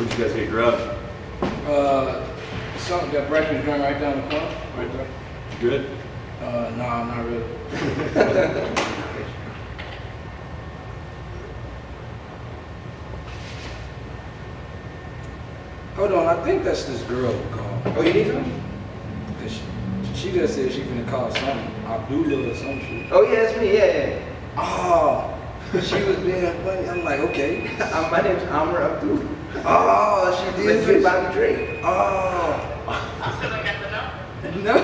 Where'd you guys get grub? Something that breakfast joint right down the corner, right there. Good? No, not really. Hold on, I think that's this girl who called. Oh, you need some? She just said she finna call something. Abdullah or some shit. Oh, yeah, that's me. Yeah. Oh, she was being funny. I'm like, okay. My name's Amr Abdul. Oh, she did. Let's get Bobby Drake. Oh. No.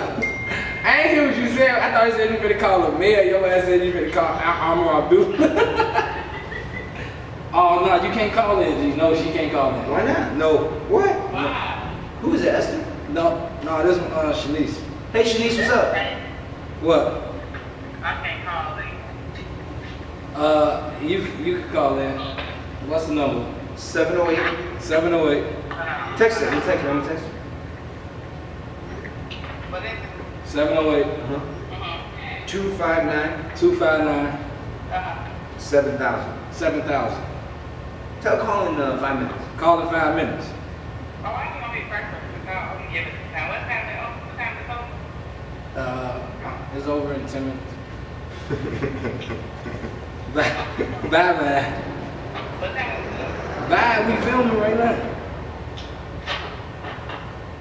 I ain't hear what you said. I thought you said you finna call her Mia. Your ass said you finna call Amr Abdul. Oh, no, you can't call it, G. No, she can't call it. Why not? No. What? Wow. Who is it, Esther? No, this one, Shanice. Hey, Shanice, what's up? What? I can't call it. You can call in. What's the number? 708. 708. Text her. Let me text her. What is it? 708. 259 259 7000. 7000. Tell Colin 5 minutes. Call in 5 minutes. Oh, I ain't gonna be first to call. I'm gonna give it now. What time is it? It's over in 10 minutes. Bye, man. What time is it? Bye, we filming right now.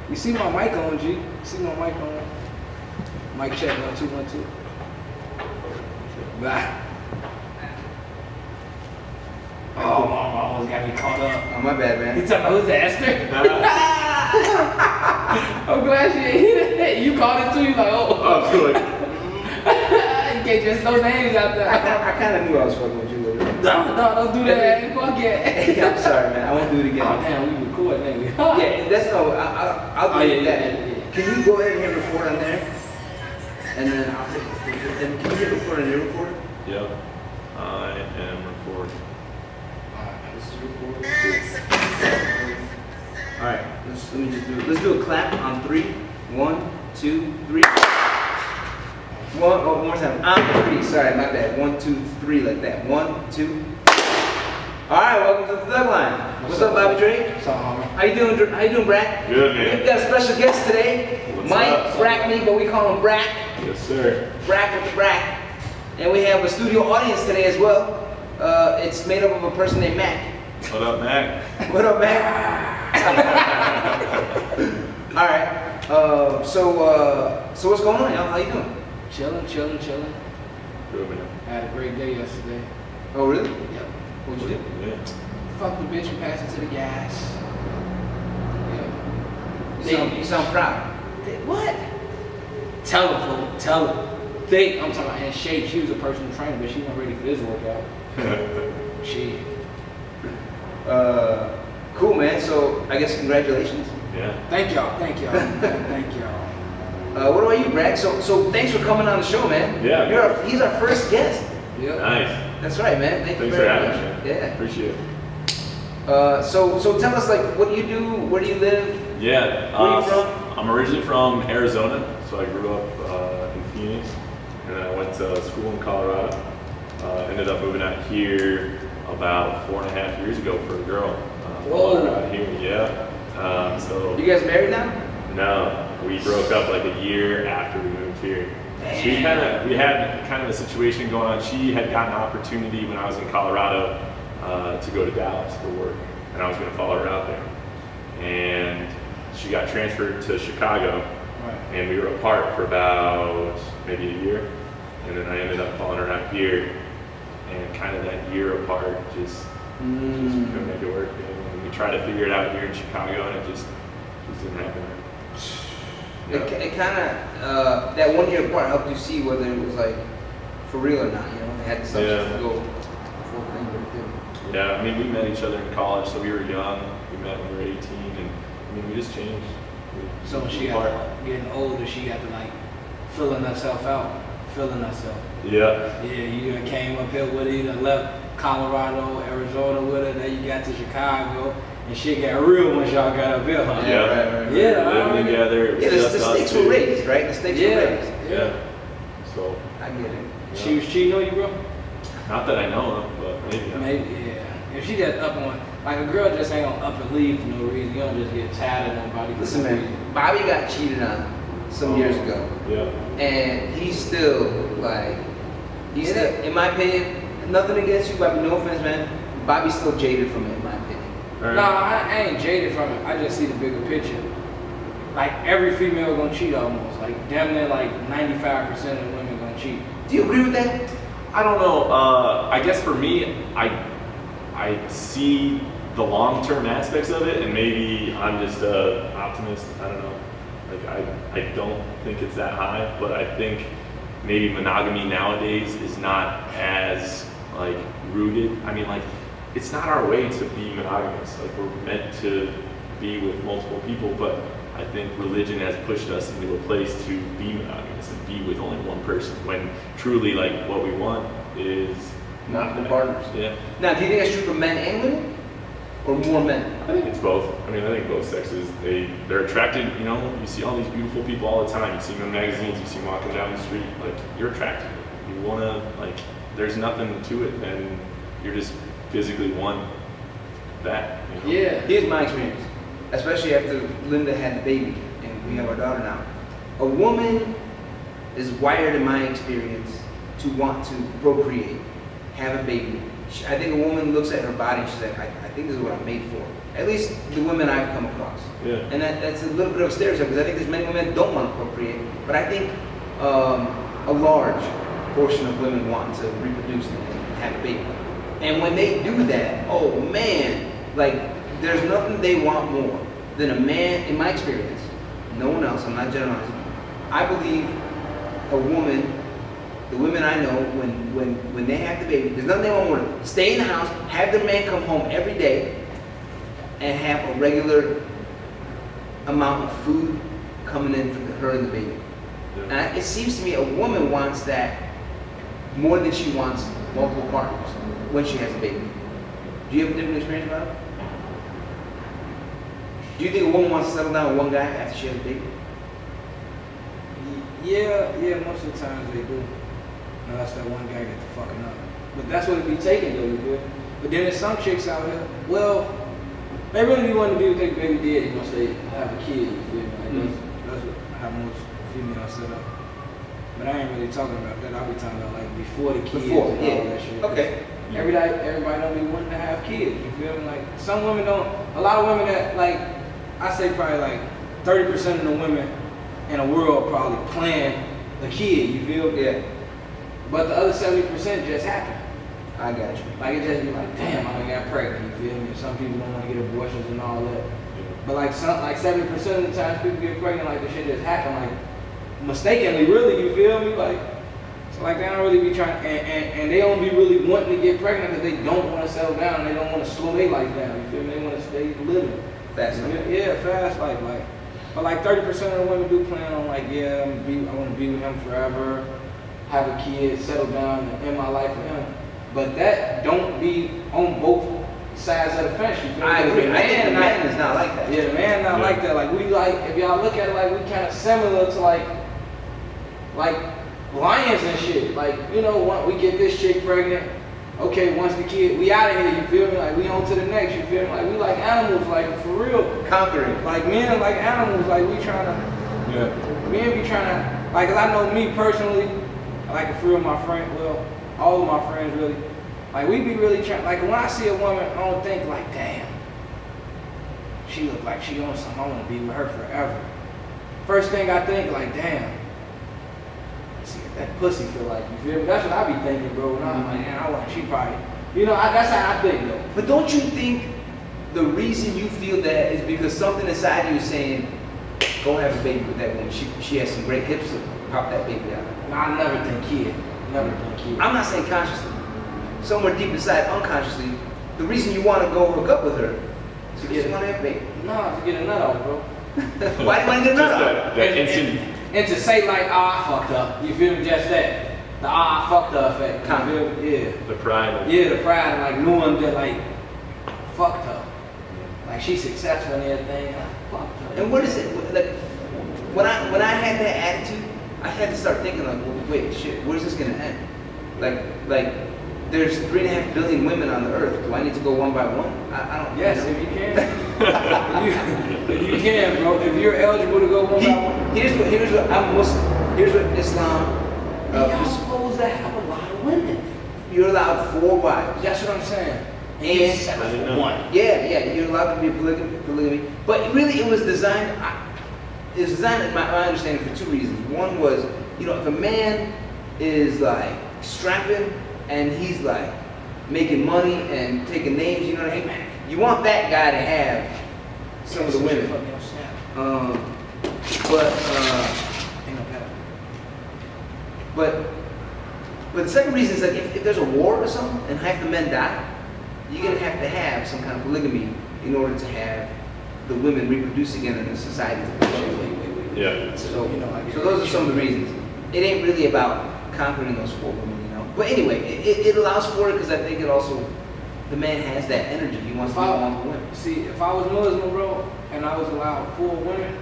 You see my mic on, G? You see my mic on? Mic check, 1 2 1 2. Bye. Oh, mama almost got me caught up. Oh, my bad, man. You talking about who's that, Esther? I'm glad she ain't hit it. You called it too. You like, oh. Oh, good. You can't just throw names out there. I kind of knew I was fucking with you a little bit. No, don't do that. Fuck it. I'm sorry, man. I won't do it again. Oh, damn, we record, nigga. Yeah, that's no. I'll do that. yeah. Can you go ahead and hit record on there? And then I'll hit record. And can you hit record on your recorder? Yep. I am recording. This is recording. All right. Let's do a clap on 3. 1, 2, 3. One more time. On 3. Sorry, my bad. 1, 2, 3, like that. 1, 2. All right. Welcome to the Thugline. What's up, Bobby Drake? What's up, homie? How you doing, Brack? Good, man. We've got a special guest today. What's Mike up? Brackney, but we call him Brack. Yes, sir. Brack with the Brack. And we have a studio audience today as well. It's made up of a person named Mac. What up, Mac? What up, Mac? All right. So what's going on, y'all? How you doing? Chilling. Good, man. I had a great day yesterday. Oh, really? Yep. What'd you do? Yeah. Fuck the bitch and pass it to the gas. Yeah. You sound proud. What? Tell her, fool. Tell her. I'm talking about in shape. She was a personal trainer, but she wasn't ready for this workout. She. Cool, man. So I guess congratulations. Yeah. Thank y'all. Thank y'all. What about you, Brad? So thanks for coming on the show, man. Yeah. He's our first guest. Yep. Nice. That's right, man. Thank you Thanks very for having much. me. Man. Yeah. Appreciate it. So tell us, like, what do you do? Where do you live? Yeah. Where are you from? I'm originally from Arizona, so I grew up in Phoenix, and then I went to school in Colorado. Ended up moving out here about 4.5 years ago for a girl. Whoa. Out here, yeah. So. You guys married now? No, we broke up like a year after we moved here. We had kind of a situation going on. She had gotten an opportunity when I was in Colorado to go to Dallas for work, and I was going to follow her out there. And she got transferred to Chicago, and we were apart for about maybe a year. And then I ended up following her out here, and kind of that year apart just couldn't make it work. And we tried to figure it out here in Chicago, and it just didn't happen. It kind of, that 1 year apart helped you see whether it was like for real or not, you know? They had the substance to go full thing with it. Yeah, I mean, we met each other in college, so we were young. We met when we were 18, and I mean, we just changed. So when she got getting older, she got to like filling herself out. Yeah. Yeah, you done came up here with her, you done left Colorado, Arizona with her, then you got to Chicago, and shit got real once y'all got up here, huh? Yeah. Right. Yeah, Living together. It was Yeah, just the us stakes two. were raised, right? The stakes were raised. Yeah. So. I get it. She was cheating on you, bro? Not that I know of, but maybe. Maybe, yeah. If she just up on, like a girl just ain't gonna up and leave for no reason. You don't just get tired of nobody. For Listen, no man, reason. Bobby got cheated on some years ago, Yeah. and he's still like, he's still, in my opinion, nothing against you, Bobby. No offense, man. Bobby's still jaded from it, in my opinion. All right. No, I ain't jaded from it. I just see the bigger picture. Like every female gonna cheat almost. Like damn near like 95% of women gonna cheat. Do you agree with that? I don't know. I guess for me, I see the long-term aspects of it, and maybe I'm just an optimist. I don't know. Like I don't think it's that high, but I think maybe monogamy nowadays is not as like rooted. I mean, like it's not our way to be monogamous. Like we're meant to be with multiple people, but I think religion has pushed us into a place to be monogamous and be with only one person, when truly like what we want is Multiple partners. Yeah. Now, do you think that's true for men and women, or more men? I think it's both. I mean, I think both sexes, they're attracted, you know, you see all these beautiful people all the time. You see them in magazines, you see them walking down the street, like, you're attracted. You wanna, like, there's nothing to it, and you're just physically want that, you know? Yeah. Here's my experience, especially after Linda had the baby, and we have our daughter now. A woman is wired, in my experience, to want to procreate, have a baby. I think a woman looks at her body and she's like, I think this is what I'm made for. At least the women I've come across. Yeah. And that's a little bit of a stereotype, because I think there's many women that don't want to procreate, but I think a large portion of women want to reproduce and have a baby. And when they do that, oh man, like there's nothing they want more than a man, in my experience, no one else, I'm not generalizing, I believe a woman, the women I know, when they have the baby, there's nothing they want more than stay in the house, have the man come home every day, and have a regular amount of food coming in for her and the baby. Yeah. And it seems to me a woman wants that more than she wants multiple partners when she has a baby. Do you have a different experience about it? Do you think a woman wants to settle down with one guy after she has a baby? Yeah, most of the times they do. Unless that one guy get the fucking up. But that's what it be taking though, you feel? But then there's some chicks out here, well, they really be wanting to be with their baby daddy once they have a kid, you feel me? Like that's how most females set up. But I ain't really talking about that. I'll be talking about like before the kids Before, and all that shit. Okay. Everybody don't be wanting to have kids, you feel me? Like some women don't, a lot of women that like, I say probably like 30% of the women in the world probably plan a kid, you feel me? Yeah, But the other 70% just happen. I got you. Like it just be like, damn, I done got pregnant, you feel me? Some people don't want to get abortions and all that. But like 70% of the times people get pregnant, like the shit just happen, like mistakenly, really, you feel me? Like, so like they don't really be trying, and they don't be really wanting to get pregnant because they don't want to settle down, and they don't want to slow their life down, you feel me? They want to stay living. Fast life. Yeah, fast life, like. But like 30% of the women do plan on like, yeah, I want to be with him forever, have a kid, settle down, and end my life with him. But that don't be on both sides of the fence. You feel me? I agree. The I think the man man is not like that. Yeah, the man not like that. Like we like, if y'all look at it, like we kind of similar to like lions and shit. Like, you know, we get this chick pregnant. Okay, once the kid, we out of here, you feel me? Like, we on to the next, you feel me? Like, we like animals, like, for real. Conquering. Like, men like animals, like, we trying to, men be trying to, like, 'cause I know me personally, like, a few of my friends, well, all of my friends really, like, we be really trying, like, when I see a woman, I don't think, like, damn, she look like she on something, I want to be with her forever. First thing I think, like, damn, see what that pussy feel like, you feel me? That's what I be thinking, bro. And I'm like, man, I want, she probably, you know, that's how I think, though. But don't you think the reason you feel that is because something inside you is saying, go have a baby with that woman. She has some great hips to pop that baby out. No, I never think kid. Never think kid. I'm not saying consciously. Somewhere deep inside, unconsciously, the reason you want to go hook up with her is because you want to have a baby. No, to get a nut off, bro. Why do you want to get a nut Just out? that instant. And to say like, oh, I fucked up. You feel me? Just that. The I fucked up effect. You feel me? Yeah. The pride. Yeah, the pride of like knowing that like, fucked her. Like she's successful and everything. I fucked her. And what is it? Like, when I had that attitude, I had to start thinking like, well, wait, shit, where's this gonna end? Like, there's 3.5 billion women on the earth. Do I need to go one by one? I don't. Yes, if you can. if you can, bro. If you're eligible to go one by one. Here's what I'm Muslim. Here's what Islam. You're supposed to have a lot of women. You're allowed 4 wives. That's what I'm saying. And I didn't know. yeah, you're allowed to be polygamy. But really, it was designed. It was designed, in my understanding, for 2 reasons. One was, if a man is like strapping and he's like making money and taking names, you know what I mean? You want that guy to have some of the women. But the second reason is that if there's a war or something and half the men die, you're gonna have to have some kind of polygamy in order to have the women reproduce again in the society. Yeah. So those are some of the reasons. It ain't really about conquering those 4 women, But anyway, it allows for it because I think it also, the man has that energy. He wants to be among the women. See, if I was Muslim, bro, and I was allowed 4 women,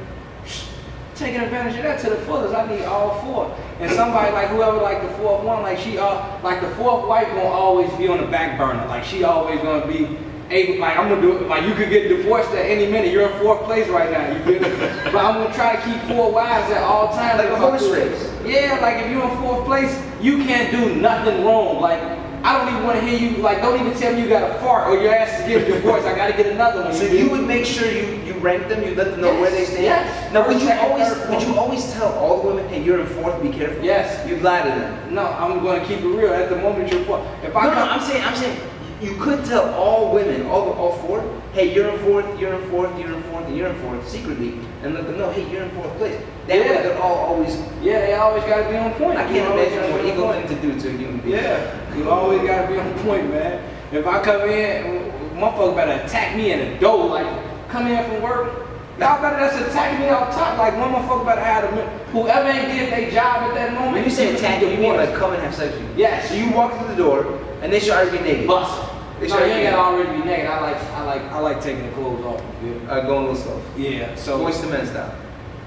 taking advantage of that to the fullest, I need all 4. And somebody like whoever like the 4th one, like she like the 4th wife gonna always be on the back burner. Like she always gonna be able, like I'm gonna do it, like you could get divorced at any minute. You're in 4th place right now, you feel me? But I'm gonna try to keep 4 wives at all times. Like a horse race. Yeah, like if you're in 4th place, you can't do nothing wrong. Like I don't even want to hear you, like don't even tell me you got a fart or your ass is getting divorced. I gotta get another one. So you would make sure you rank them, you let them know where they stand? Yes. Now First, second, third, would you always tell all the women, hey, you're in 4th, be careful? Yes. You'd lie to them. No, I'm gonna keep it real. At the moment you're 4th. If I No, come, I'm saying you could tell all women, all 4, hey, you're in 4th, you're in 4th, you're in 4th, and you're in 4th secretly, and let them know, hey, you're in 4th place. That way they're all always. yeah, they always gotta be on point. I can't imagine a more ego thing to do to a human being. Yeah, you always gotta be on point, man. If I come in, motherfucker better attack me in the door, like come in from work. Y'all better just attack me out top, like one motherfucker better have whoever ain't did their job at that moment. When you say attack, you mean like come and have sex with you? Yes. So you walk through the door, and they should already be naked. Bust. They No, should you ain't already gotta already be naked. I like taking the clothes off. You feel? going a little slow. Yeah. So. Voice to men style.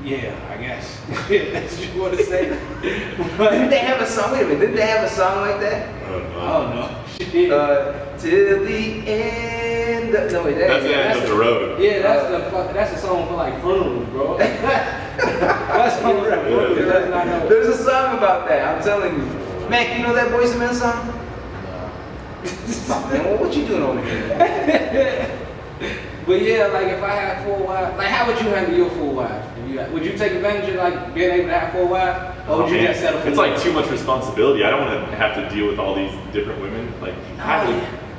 Yeah, I guess. That's what you want to say. Didn't they have a song? Wait a minute. Didn't they have a song like that? Oh no. Shit. Till the end. No, wait. That's the end of the road. Yeah, that's a song for like funerals, bro. That's for funerals. That's not no. There's a song about that. I'm telling you. Mac, you know that Boyz II Men song? Man, what you doing over here? But yeah, like if I had 4 wives, like how would you handle your 4 wives? Would you take advantage of like being able to have 4 wives, or would you just settle for It's one? like too much responsibility. I don't want to have to deal with all these different women. Like,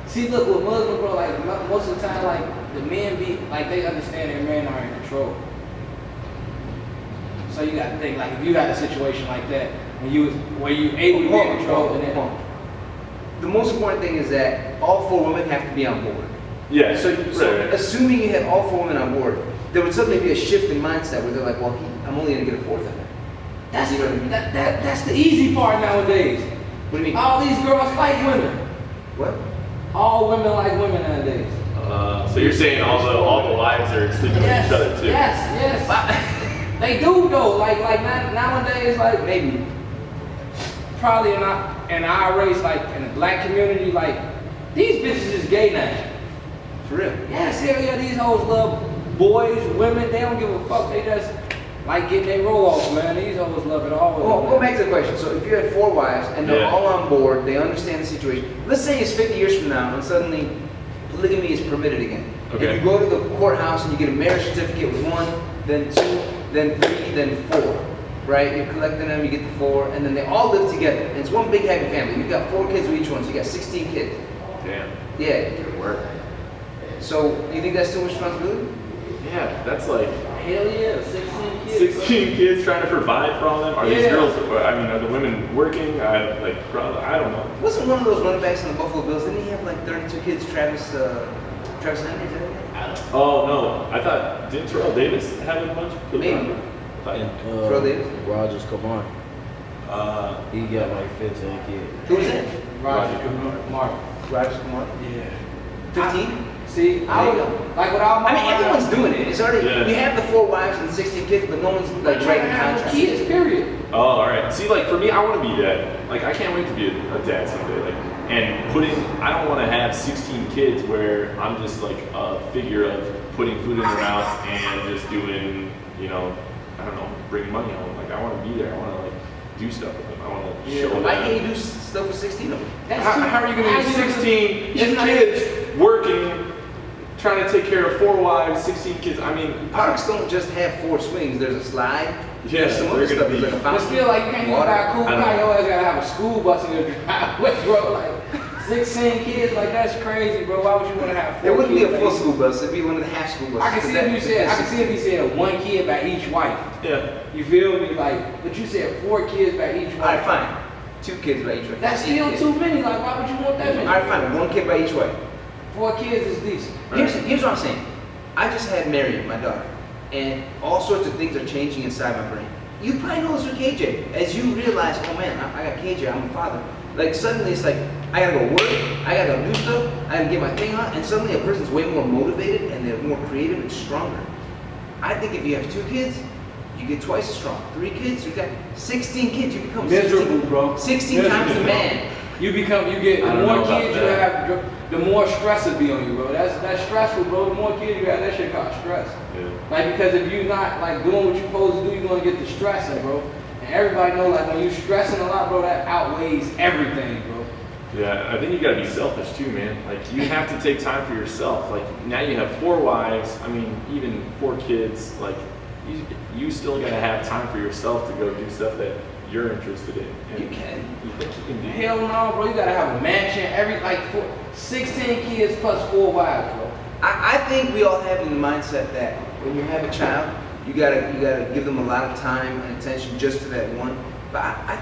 See, look, with Muslim, bro, like most of the time, like the men be like they understand their men are in control. So you got to think like if you got a situation like that where you able to be in control, and then The most important thing is that all 4 women have to be on board. yeah. So right. assuming you had all 4 women on board, there would suddenly be a shift in mindset where they're like, well, I'm only going to get a 4th of it. that's You know what I mean? that's the easy part nowadays. What do you mean? All these girls like women. What? All women like women nowadays. So you're saying all the wives are sleeping with each other too? Yes. They do though. Like nowadays, like Maybe. probably in our race, like in the black community, like these bitches is gay now. For real. Yes, hell yeah, these hoes love boys, women. They don't give a fuck. They just like getting their roll off, man. These hoes love it all. Well, go back to the question. So if you had 4 wives and they're Yeah. all on board, they understand the situation. Let's say it's 50 years from now and suddenly polygamy is permitted again. Okay. And you go to the courthouse and you get a marriage certificate with 1, then 2, then 3, then 4. Right? You're collecting them, you get the 4, and then they all live together. And it's one big happy family. You've got 4 kids with each one, so you got 16 kids. Damn. Yeah. Good work. So you think that's too much responsibility? Yeah, that's like hell yeah, 16 kids. 16 kids trying to provide for all of them. Are these Yeah. girls? I mean, are the women working? I don't know. Wasn't one of those running backs in the Buffalo Bills? Didn't he have like 32 kids? Travis Henry, is that it? Oh no, I thought didn't Terrell Davis have a bunch? Maybe. Terrell Davis? Rogers Kamar. He got like 15 kids. Who was that? Roger Mark. Rogers Kamar. Yeah. 15? See, I There you would go. like with all my I mean, everyone's doing it. It's already, Yeah. you have the 4 wives and 16 kids, but no one's like writing contracts. kids, period. Oh, all right. See, like for me, I want to be dad. Like I can't wait to be a dad someday. Like And I don't want to have 16 kids where I'm just like a figure of putting food in their mouth and just doing, you know, I don't know, bring money home. Like I want to be there. I want to like do stuff with them. I want to show them. Why can't you do stuff with 16 of them? How are you going to do 16 kids working, trying to take care of 4 wives, 16 kids? I mean, Parks don't just have 4 swings. There's a slide. Yeah, There's some other they're stuff. gonna There's like a be- But fountain. still, like, you can't even water. buy a cool I don't car. know. Your ass gotta have a school bus in your driveway, bro. Like, 16 kids, like, that's crazy, bro. Why would you want to have 4 It wouldn't be kids? a full school bus. It'd be one of the half school buses. I can see if you said, I can see if you said 1 kid by each wife. yeah. You feel me? Like, but you said 4 kids by each All right, wife. fine. 2 kids by each wife. That's 8 still kids. too many. Like, why would you want that many? All right, fine. 1 kid by each wife. 4 kids is decent. Here's what I'm saying. I just had Mary, my daughter, and all sorts of things are changing inside my brain. You probably know this with KJ. As you realize, oh man, I got KJ, I'm a father. Like suddenly it's like, I gotta go work, I gotta go do stuff, I gotta get my thing on, and suddenly a person's way more motivated and they're more creative and stronger. I think if you have 2 kids, you get twice as strong. 3 kids, you got 16 kids, you become Miserable, 16, bro. 16 times the man. You get, I the don't know more about kids you that. have, the more stress will be on you, bro. That's stressful, bro. The more kids you have, that shit cause stress. Yeah. Like, because if you're not, like, doing what you're supposed to do, you're gonna get the stressing, bro. And everybody know, like, when you're stressing a lot, bro, that outweighs everything, bro. Yeah, I think you gotta be selfish too, man. Like you have to take time for yourself. Like now you have 4 wives. I mean, even 4 kids. Like you still gotta have time for yourself to go do stuff that you're interested in. And You can. You think you can do? Hell no, bro. You gotta have a mansion, 16 kids plus 4 wives, bro. I think we all have in the mindset that when you have a child, you gotta give them a lot of time and attention just to that one. But I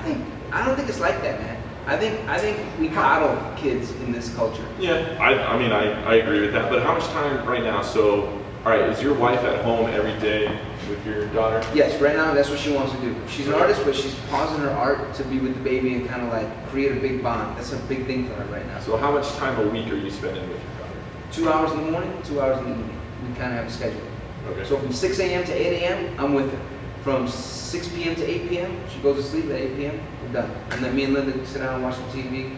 don't think it's like that, man. I think we coddle kids in this culture. Yeah, I mean, I agree with that. But how much time right now? So, all right, is your wife at home every day with your daughter? Yes, right now that's what she wants to do. She's an artist, but she's pausing her art to be with the baby and kind of like create a big bond. That's a big thing for her right now. So how much time a week are you spending with your daughter? 2 hours in the morning, 2 hours in the evening. We kind of have a schedule. Okay. So from 6 a.m. to 8 a.m., I'm with her. From 6 p.m. to 8 p.m., she goes to sleep at 8 p.m., we're done. And then me and Linda sit down and watch some TV,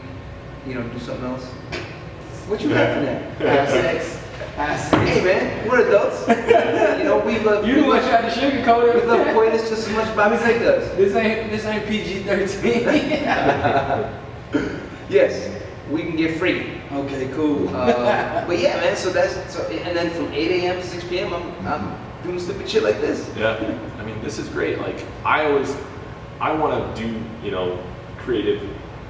you know, do something else. What you laughing at? Have sex. Have sex. Hey man, we're adults. You know, we love You the one trying to sugarcoat we love it. coitus just as much as Bobby Zig does. This ain't PG-13. Yes, we can get free. Okay, cool. But yeah, man. So and then from 8 a.m. to 6 p.m. I'm doing stupid shit like this. Yeah, I mean, this is great. Like, I want to do, you know, creative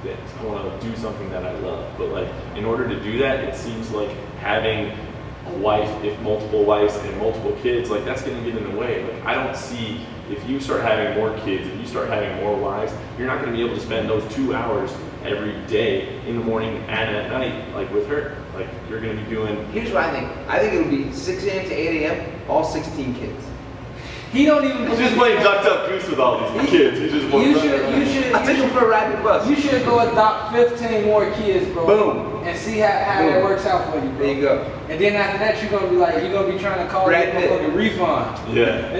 things. I want to do something that I love. But, like, in order to do that, it seems like having a wife, if multiple wives and multiple kids, like, that's going to get in the way. Like, I don't see, if you start having more kids, if you start having more wives, you're not going to be able to spend those 2 hours every day in the morning and at night, like, with her. Like, you're going to be doing... Here's what I think. I think it'll be 6 a.m. to 8 a.m. All 16 kids. He don't even. He's just playing duck duck goose with all these kids. He's just You should. I take them for a ride in the bus. You should go adopt 15 more kids, bro. Boom. And see how that Boom. works out for you, bro. There you go. And then after that, you're gonna be like, you're gonna be trying to call Brad that Pitt. motherfucking refund. Yeah.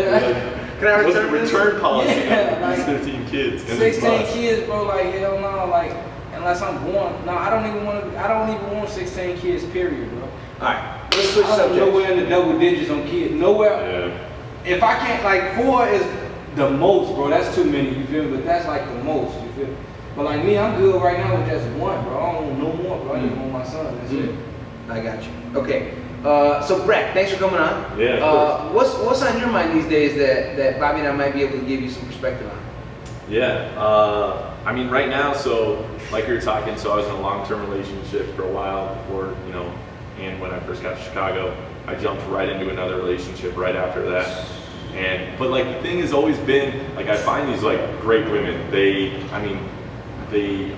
Can I What's the return this? return policy? Yeah, on like, these 15 kids. in 16 this bus? kids, bro. Like hell no, like unless I'm born. No, I don't even want 16 kids. Period, bro. All right. Let's switch I don't subjects. nowhere in the double digits on kids. Nowhere. Yeah. If I can't, like 4 is the most, bro. That's too many. You feel me? But that's like the most. You feel me? But like me, I'm good right now with just 1, bro. I don't want no more, bro. I just want my son. That's it. I got you. Okay. So Brett, thanks for coming on. Yeah, of what's on your mind these days that Bobby and I might be able to give you some perspective on? Yeah. I mean, right now, so like you were talking, so I was in a long-term relationship for a while before, you know, and when I first got to Chicago, I jumped right into another relationship right after that. But like the thing has always been, like I find these like great women, they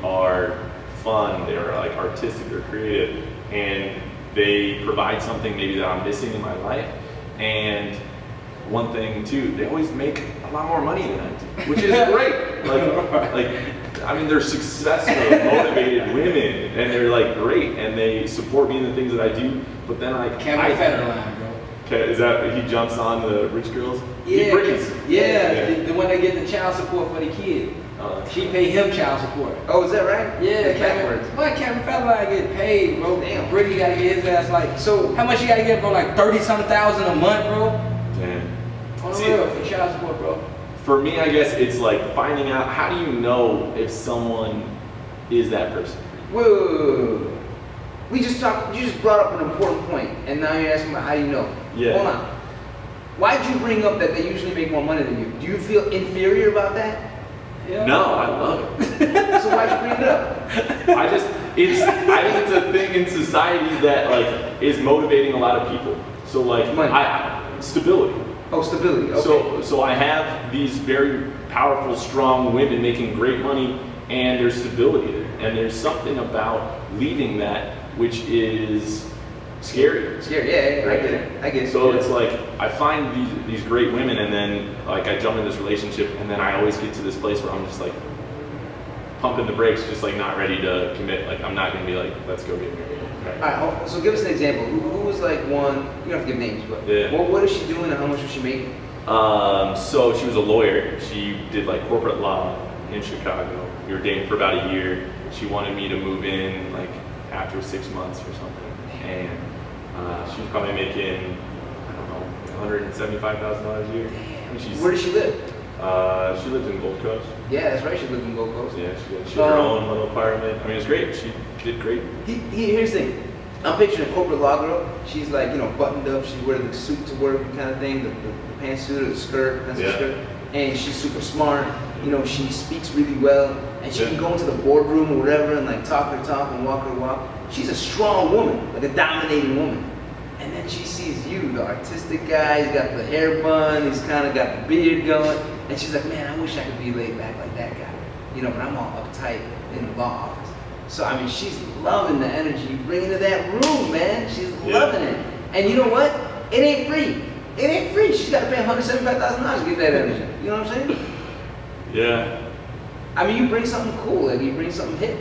are fun, they're like artistic, they're creative, and they provide something maybe that I'm missing in my life. And one thing too, they always make a lot more money than I do, which is great. I mean, they're successful, motivated women, and they're like great, and they support me in the things that I do. But then Kevin Federline, bro. Okay, is that he jumps on the rich girls? Yeah, He brings. yeah. The one that get the child support for the kid. She pay him child support. Oh, is that right? Yeah, It's Kevin. backwards. Boy, Kevin Federline get paid, bro. Damn. Brittany gotta get his ass like. So- how much he gotta get, bro? Like 30-something thousand a month, bro. Damn. On the See- real for child support, bro. For me, I guess it's like finding out, how do you know if someone is that person? Whoa. We just talked. You just brought up an important point, and now you're asking about how do you know? Yeah. Hold on. Why'd you bring up that they usually make more money than you? Do you feel inferior about that? Yeah. No, I love it. So why'd you bring it up? I think it's a thing in society that like is motivating a lot of people. So like Money. stability. Oh, stability. Okay. So I have these very powerful, strong women making great money, and there's stability there. And there's something about leaving that which is scary. Scary. Yeah, I get it. I get it. So it's like I find these great women, and then like I jump in this relationship, and then I always get to this place where I'm just like pumping the brakes, just like not ready to commit. Like I'm not gonna be like, let's go get married. All right. So give us an example. Who was like one? You don't have to give names, but Yeah. what is she doing, and how much was she making? So she was a lawyer. She did like corporate law in Chicago. We were dating for about a year. She wanted me to move in like after 6 months or something, and she was probably making, I don't know, $175,000 a year. And Where does she live? she lived in Gold Coast. Yeah, that's right. She lived in Gold Coast. Yeah, she had her own little apartment. I mean, it was great. She did great. Here's the thing. I'm picturing a corporate law girl. She's like, buttoned up. She wears the suit to work kind of thing, the pantsuit or the skirt, pencil Yeah. skirt. And she's super smart. She speaks really well. And she Yeah. can go into the boardroom or whatever and like talk her talk and walk her walk. She's a strong woman, like a dominating woman. And then she sees you, the artistic guy. He's got the hair bun. He's kind of got the beard going. And she's like, man, I wish I could be laid back like that guy. But I'm all uptight in the law office. So, I mean, she's loving the energy you bring into that room, man. She's loving it. And you know what? It ain't free. It ain't free. She's got to pay $175,000 to get that energy. You know what I'm saying? Yeah. I mean, you bring something cool. Like, you bring something hip,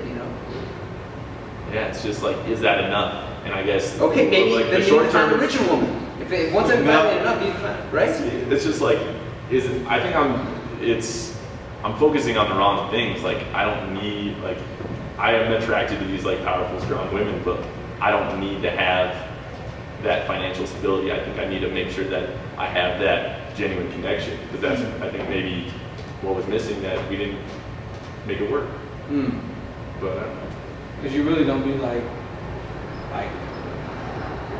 Yeah, it's just like, is that enough? And I guess Okay, maybe like then the you short need to find a term, richer woman. If once they've found it enough, you need to find, right? it's just like, I think I'm focusing on the wrong things. Like I don't need, like I am attracted to these like powerful, strong women, but I don't need to have that financial stability. I think I need to make sure that I have that genuine connection, because that's I think maybe what was missing, that we didn't make it work. But I don't know. Because you really don't be like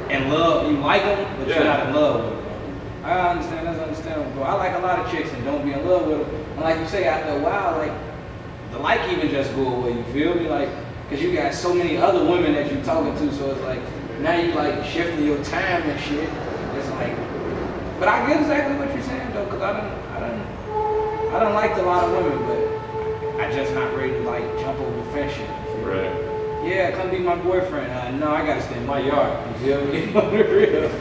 in love. You like them, but you're not in love with them. I understand, that's understandable, bro. I like a lot of chicks and don't be in love with them. And like you say, after a while, like, the like even just go away, you feel me? Like, because you got so many other women that you're talking to, so it's like, now you like shifting your time and shit. It's like, but I get exactly what you're saying though, because I don't like a lot of women, but I just not ready to like jump over the fence shit. You feel me? Right. Yeah, come be my boyfriend. No, I gotta stay in my yard. You feel me? On the real.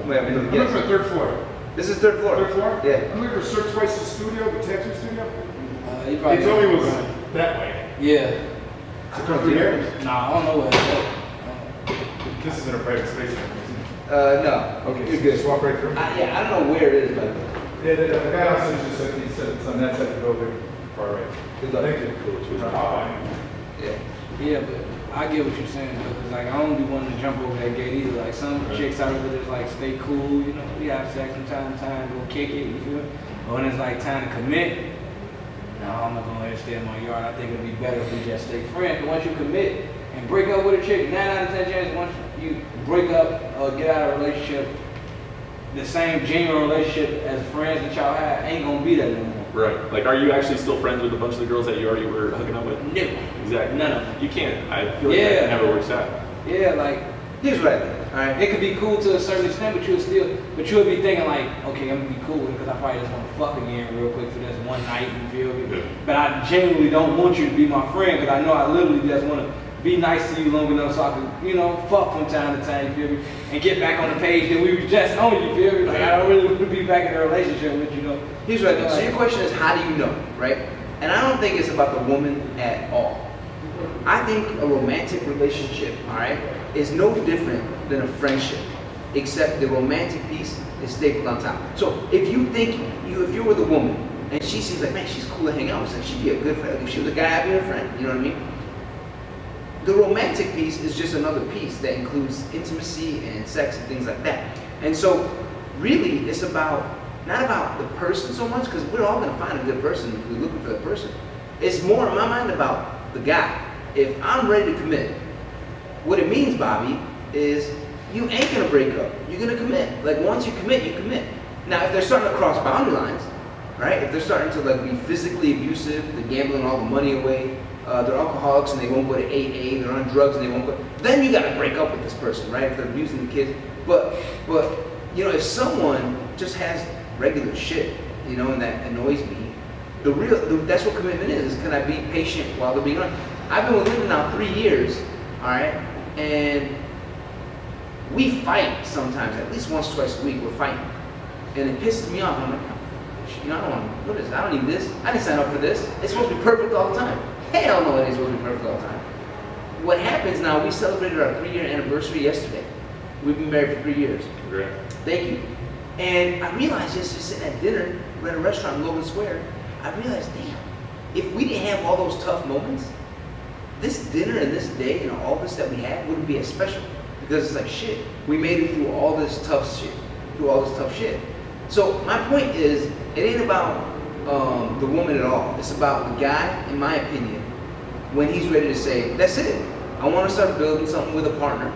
Wait, I'm I'm gonna looking guess. for third floor. This is third floor. Third floor? Yeah. I'm looking for Sir Twice's studio, the tattoo studio. He They probably told me it was that way. Yeah. So come through here. Nah, I don't know where it's at. This is in a private space. No. Okay, You're so good. just walk right through. Yeah, I don't know where it is, but Yeah, the guy also just said, he said it's on that side of the building, far right. good luck. Thank you. Yeah. Yeah, but I get what you're saying though, cause like I don't be wanting to jump over that gate either. Like some chicks I really just like stay cool, we have sex from time to time, go kick it, you feel me? But when it's like time to commit, no, I'm not gonna let it stay in my yard. I think it'd be better if we just stay friends. But once you commit and break up with a chick, 9 out of 10 chances, once you break up or get out of a relationship, the same genuine relationship as friends that y'all had ain't gonna be there no more. Right. Like, are you actually still friends with a bunch of the girls that you already were hooking up with? No. Exactly. None of them. You can't. I feel like Yeah. that never works out. Yeah, like Here's what I think. All right. it could be cool to a certain extent, but you'll be thinking like, okay, I'm gonna be cool with it because I probably just want to fuck again real quick for this one night, you feel me? Yeah. But I genuinely don't want you to be my friend because I know I literally just want to be nice to you long enough so I can, fuck from time to time, you feel me? And get back on the page that we were just on, you feel me? Like I don't really want to be back in a relationship with you, Here's what I think. So your question is, how do you know, right? And I don't think it's about the woman at all. I think a romantic relationship, all right, is no different than a friendship, except the romantic piece is stapled on top. So if you were the woman And she seems like, man, she's cool to hang out with. Like, she'd be a good friend. If she was a guy, I'd be her friend. You know what I mean? The romantic piece is just another piece that includes intimacy and sex and things like that. And so, really, it's not about the person so much, because we're all gonna find a good person if we're looking for that person. It's more in my mind about the guy. If I'm ready to commit, what it means, Bobby, is you ain't gonna break up. You're gonna commit. Like, once you commit, you commit. Now, if they're starting to cross boundary lines, right? If they're starting to like be physically abusive, they're gambling all the money away, they're alcoholics and they won't go to AA, they're on drugs and they won't go, then you gotta break up with this person, right? If they're abusing the kids. But you know, if someone just has regular shit, you know, and that annoys me, that's what commitment is can I be patient while they're being honest? I've been with Linda now 3 years, all right? And we fight sometimes, at least once, twice a week, we're fighting. And it pisses me off. I'm like, you know, I don't want to, what is this? I don't need this. I didn't sign up for this. It's supposed to be perfect all the time. Hell no, it ain't supposed to be perfect all the time. What happens now, we celebrated our 3-year anniversary yesterday. We've been married for 3 years. Great. Thank you. And I realized just sitting at dinner, we're at a restaurant in Logan Square, I realized, damn, if we didn't have all those tough moments, this dinner and this day and all this that we had wouldn't be as special. Because it's like, shit, we made it through all this tough shit. So my point is, it ain't about the woman at all. It's about the guy, in my opinion, when he's ready to say, that's it. I want to start building something with a partner,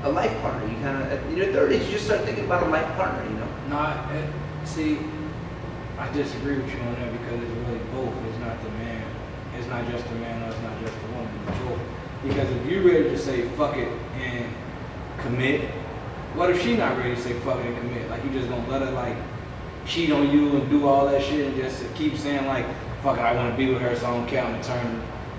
a life partner. You kind of, in your 30s, you just start thinking about a life partner, you know? No, see, I disagree with you on that because it's really both. It's not the man. It's not just the man or it's not just the woman. It's both. Because if you're ready to say fuck it and commit, what if she not ready to say fuck it and commit? Like, you just gonna let her like cheat on you and do all that shit and just keep saying like, fuck it, I want to be with her, so I don't care, I'm gonna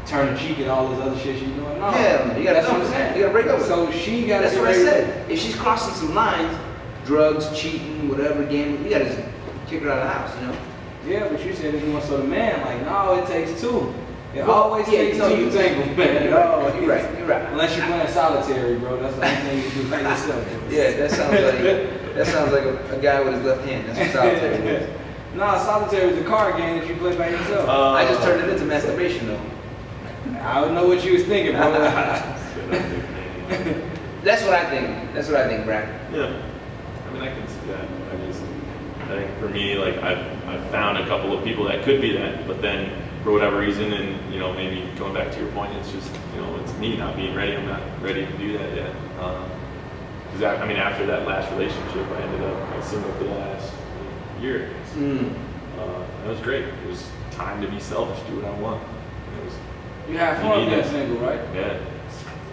turn the cheek and all this other shit she's doing. No, Yeah, you gotta that's what I'm saying. You gotta break up with her. So she gotta. That's what I said. If she's crossing some lines, drugs, cheating, whatever, gambling, you gotta just kick her out of the house, you know? Yeah, but you said if you want so the man, like, no, it takes two. It Well, always yeah, takes no, two you- tangles, man. You're right, you're right, you're right. Unless you're playing solitary, bro. That's the only thing you can do by yourself. Yeah, that sounds like a guy with his left hand. That's what solitary is. Nah, solitaire is a card game that you play by yourself. I just turned it into masturbation though. I don't know what you was thinking, bro. That's what I think. That's what I think, Brad. Yeah, I mean, I can see that. I think for me, like I've found a couple of people that could be that, but then for whatever reason, and you know, maybe going back to your point, it's just, you know, it's me not being ready. I'm not ready to do that yet. Because I mean, after that last relationship, I ended up single for the last year. That was great. It was time to be selfish, do what I want. It was, You had You fun need being that. single, right? yeah.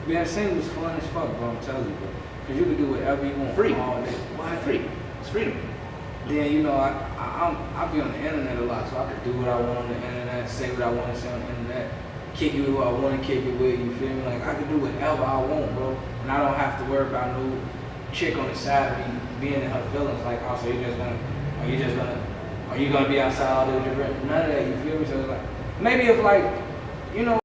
Being single is fun as fuck, bro. I'm telling you, bro. Because you can do whatever you want Free. all day. Why Free. It's freedom. Then, you know, I be on the internet a lot, so I can do what I want on the internet, say what I want to say on the internet, kick it with who I want to kick it with, you feel me? Like, I can do whatever I want, bro. And I don't have to worry about no chick on the side of me being in her feelings, like, oh, so are you gonna be outside all day with your friends? None of that, you feel me? So it's like, maybe if like, you know,